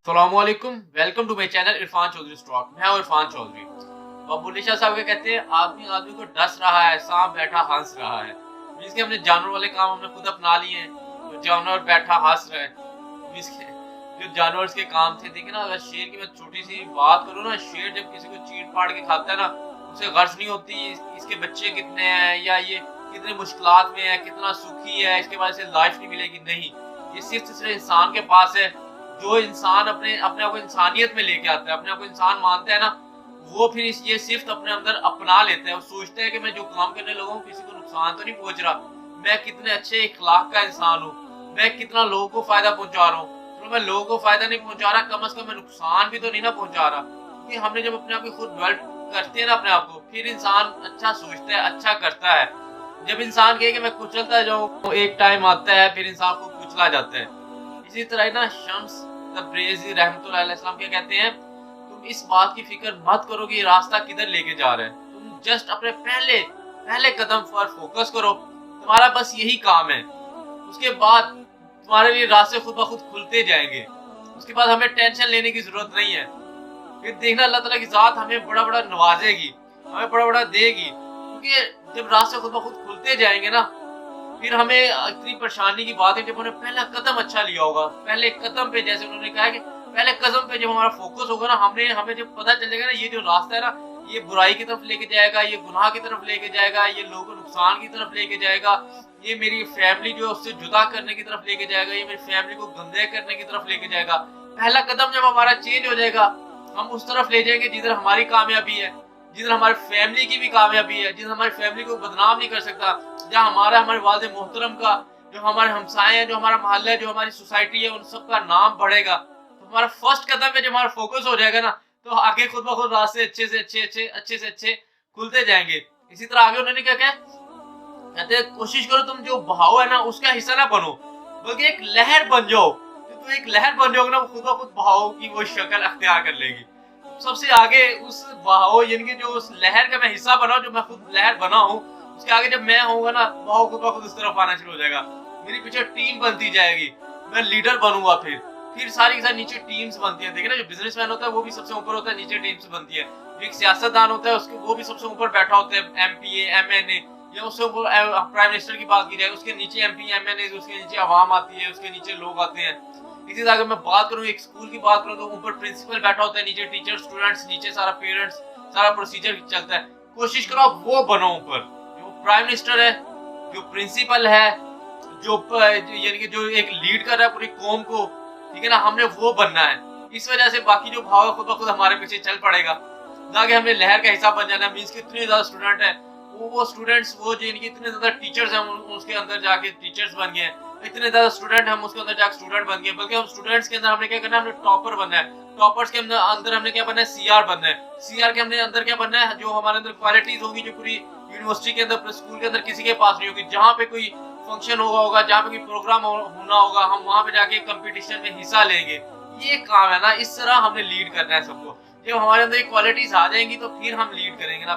अस्सलाम वालेकुम, welcome to my channel Irfan Chaudhry stock. मैं हूं इरफान चौधरी। अब बुल्ले शाह साहब क्या कहते हैं, आदमी आदमी को डस रहा है, सांप बैठा हंस रहा है। मींस के हमने जानवर वाले काम हमने खुद अपना लिए हैं। तो जानवर बैठा हंस रहा है, मींस के जो जानवर के काम थे। देखिए ना, अगर शेर की मैं छोटी सी बात करूँ ना, शेर जब किसी को चीर फाड़ के खाता है ना, उसे गर्ज नहीं होती इसके बच्चे कितने हैं या ये कितने मुश्किलात में है, कितना सुखी है, इसके बाद से लाइफ नहीं मिलेगी। नहीं, ये सिर्फ इंसान के पास है। जो इंसान अपने अपने आप को इंसानियत में लेके आता है, अपने आप को इंसान मानता है ना, वो फिर ये सिर्फ अपने अंदर अपना लेता है और सोचता है कि मैं जो काम करने लगा हूँ किसी को नुकसान तो नहीं पहुंच रहा, मैं कितने अच्छे इखलाक का इंसान हूँ, मैं कितना लोगों को फायदा पहुंचा रहा हूँ। तो मैं लोगों को फायदा नहीं पहुंचा रहा, कम से कम मैं नुकसान भी तो नहीं ना पहुंचा रहा। क्योंकि हमने जब अपने आप को खुद डेवलप करते हैं ना अपने आप को, फिर इंसान अच्छा सोचता है, अच्छा करता है। जब इंसान कहे कि मैं कुचलता जाऊँ, एक टाइम आता है फिर इंसान को कुचला जाता है। इसी तरह ना शम्स तब्रेज़ी रहमतुल्लाह अलैह सलाम क्या कहते हैं, तुम इस बात की फिक्र मत करो कि ये रास्ता किधर लेके जा रहा है, तुम जस्ट अपने पहले पहले कदम पर फोकस करो। तुम्हारा बस यही काम है। उसके बाद तुम्हारे लिए रास्ते खुद ब खुद खुलते जाएंगे। उसके बाद हमें टेंशन लेने की जरूरत नहीं है। फिर देखना अल्लाह ताला की जात हमें बड़ा बड़ा नवाजेगी, हमें बड़ा बड़ा देगी। क्योंकि जब रास्ते खुद ब खुद खुलते जाएंगे ना, फिर हमें इतनी परेशानी की बात है जब उन्होंने पहला कदम अच्छा लिया होगा। पहले कदम पे, जैसे उन्होंने कहा कि पहले कदम पे जब हमारा फोकस होगा ना, हमें जब पता चलेगा ना ये जो रास्ता है ना, ये बुराई की तरफ लेके जाएगा, ये गुनाह की तरफ लेके जाएगा, ये लोगों को नुकसान की तरफ लेके जाएगा, ये मेरी फैमिली जो है उससे जुदा करने की तरफ लेके जाएगा, ये मेरी फैमिली को गंदे करने की तरफ लेके जाएगा। पहला कदम जब हमारा चेंज हो जाएगा, हम उस तरफ ले जाएंगे जिधर हमारी कामयाबी है, जिधर हमारी फैमिली की भी कामयाबी है, जिधर हमारी फैमिली को बदनाम नहीं कर सकता, जहाँ हमारे वालिद मोहतरम का, जो हमारे हमसाए हैं, जो हमारा मोहल्ला है, जो हमारी सोसाइटी है, उन सब का नाम बढ़ेगा। तो हमारा फर्स्ट कदम पे जब हमारा फोकस हो जाएगा ना, तो आगे खुद ब खुद रास्ते अच्छे से अच्छे खुलते जाएंगे। इसी तरह आगे उन्होंने क्या कहा, कहते हैं कोशिश करो तुम जो बहाव है ना उसका हिस्सा ना बनो, बल्कि एक लहर बन जाओ। तो तुम एक लहर बन जाओगे ना, वो खुद ब खुद बहाव की वो शक्ल अख्तियार कर लेगी। सबसे आगे उस बहाव यानी कि जो उस लहर का मैं हिस्सा बना, जो मैं खुद लहर बना हूँ, उसके आगे जब मैं होऊंगा ना, बहाव खुद ब खुद उस तरफ आना शुरू हो जाएगा। मेरी पीछे टीम बनती जाएगी, मैं लीडर बनूंगा। फिर सारी के सारी नीचे टीम्स बनती है। देखिए ना, जो बिजनेसमैन होता है वो भी सबसे ऊपर होता है, नीचे टीम्स बनती है। जो एक सियासतदान होता है उसके वो भी सबसे ऊपर बैठा होता है, एमपीए एमएनए, या उससे ऊपर प्राइम मिनिस्टर की बात की जाए, उसके नीचे एमपी एमएनए, उसके नीचे आवाम आती है, उसके नीचे लोग आते हैं। इसी तरह अगर मैं बात करूँ एक स्कूल की बात करूँ, तो ऊपर प्रिंसिपल बैठा होता है, नीचे टीचर स्टूडेंट्स, नीचे सारा पेरेंट्स, सारा प्रोसीजर चलता है। कोशिश करो आप वो बनो ऊपर, जो प्राइम मिनिस्टर है, जो प्रिंसिपल है, जो यानी कि जो एक लीड कर रहा है पूरी कौम को, ठीक है ना, हमने वो बनना है। इस वजह से बाकी जो भाव है खुद ब खुद हमारे पीछे चल पड़ेगा, ना कि हमने लहर का हिस्सा बन जाना। मींस कि इतने ज्यादा स्टूडेंट है, वो स्टूडेंट्स वो जो इनके इतने ज्यादा टीचर्स हैं, उसके अंदर जाके टीचर्स बन गए। इतने ज्यादा स्टूडेंट हम उसके अंदर जाकर स्टूडेंट बन गए। बल्कि हम स्टूडेंट्स के अंदर हमने क्या करना है, हमने टॉपर बनना है। टॉपर्स के अंदर हमने क्या बनना है, सीआर बनना है। सीआर के हमने अंदर क्या बनना है, जो हमारे अंदर क्वालिटीज होगी जो पूरी यूनिवर्सिटी के अंदर, स्कूल के अंदर किसी के पास नहीं होगी। जहाँ पे कोई फंक्शन होगा, जहाँ पे कोई प्रोग्राम होना होगा, हम वहाँ पे जाके कंपटीशन में हिस्सा लेंगे। ये काम है ना, इस तरह हमने लीड करना है सबको। जब हमारे अंदर ये क्वालिटीज आ जाएंगी तो फिर हम लीड करेंगे ना।